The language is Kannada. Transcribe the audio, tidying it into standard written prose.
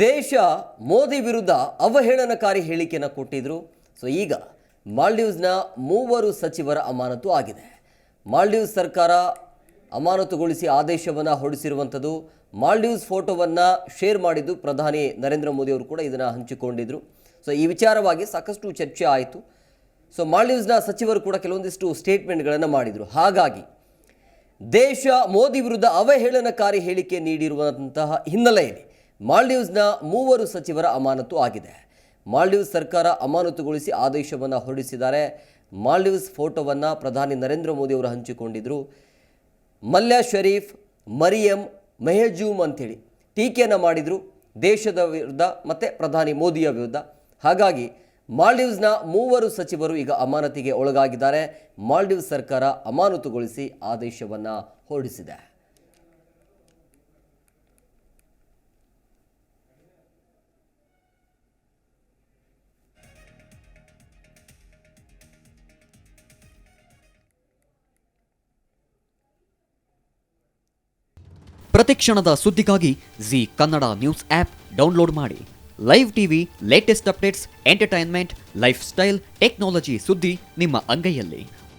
ದೇಶ ಮೋದಿ ವಿರುದ್ಧ ಅವಹೇಳನಕಾರಿ ಹೇಳಿಕೆಯನ್ನು ಕೊಟ್ಟಿದ್ರು. ಸೊ ಈಗ ಮಾಲ್ಡೀವ್ಸ್ನ 3 ಸಚಿವರ ಅಮಾನತು ಆಗಿದೆ. ಮಾಲ್ಡೀವ್ಸ್ ಸರ್ಕಾರ ಅಮಾನತುಗೊಳಿಸಿ ಆದೇಶವನ್ನು ಹೊರಡಿಸಿರುವಂಥದ್ದು. ಮಾಲ್ಡೀವ್ಸ್ ಫೋಟೋವನ್ನು ಶೇರ್ ಮಾಡಿದ್ದು ಪ್ರಧಾನಿ ನರೇಂದ್ರ ಮೋದಿ ಅವರು ಕೂಡ ಇದನ್ನು ಹಂಚಿಕೊಂಡಿದ್ರು. ಸೊ ಈ ವಿಚಾರವಾಗಿ ಸಾಕಷ್ಟು ಚರ್ಚೆ ಆಯಿತು. ಸೊ ಮಾಲ್ಡೀವ್ಸ್ನ ಸಚಿವರು ಕೂಡ ಕೆಲವೊಂದಿಷ್ಟು ಸ್ಟೇಟ್ಮೆಂಟ್ಗಳನ್ನು ಮಾಡಿದರು. ಹಾಗಾಗಿ ದೇಶ ಮೋದಿ ವಿರುದ್ಧ ಅವಹೇಳನಕಾರಿ ಹೇಳಿಕೆ ನೀಡಿರುವಂತಹ ಹಿನ್ನೆಲೆಯಲ್ಲಿ ಮಾಲ್ಡೀವ್ಸ್ನ 3 ಸಚಿವರ ಅಮಾನತು ಆಗಿದೆ. ಮಾಲ್ಡೀವ್ಸ್ ಸರ್ಕಾರ ಅಮಾನತುಗೊಳಿಸಿ ಆದೇಶವನ್ನು ಹೊರಡಿಸಿದ್ದಾರೆ. ಮಾಲ್ಡೀವ್ಸ್ ಫೋಟೋವನ್ನು ಪ್ರಧಾನಿ ನರೇಂದ್ರ ಮೋದಿ ಅವರು ಹಂಚಿಕೊಂಡಿದ್ದರು. ಮಲ್ಯ ಶರೀಫ್, ಮರಿಯಂ, ಮೆಹಜೂಮ್ ಅಂಥೇಳಿ ಟೀಕೆಯನ್ನು ಮಾಡಿದರು ದೇಶದ ವಿರುದ್ಧ ಮತ್ತು ಪ್ರಧಾನಿ ಮೋದಿಯ ವಿರುದ್ಧ. ಹಾಗಾಗಿ ಮಾಲ್ಡೀವ್ಸ್ನ 3 ಸಚಿವರು ಈಗ ಅಮಾನತಿಗೆ ಒಳಗಾಗಿದ್ದಾರೆ. ಮಾಲ್ಡೀವ್ಸ್ ಸರ್ಕಾರ ಅಮಾನತುಗೊಳಿಸಿ ಆದೇಶವನ್ನು ಹೊರಡಿಸಿದೆ. ಪ್ರತಿಕ್ಷಣದ ಸುದ್ದಿಗಾಗಿ Zee Kannada news app download ಮಾಡಿ. Live TV, latest updates, entertainment, lifestyle, technology ಸುದ್ದಿ ನಿಮ್ಮ ಅಂಗೈಯಲ್ಲಿ.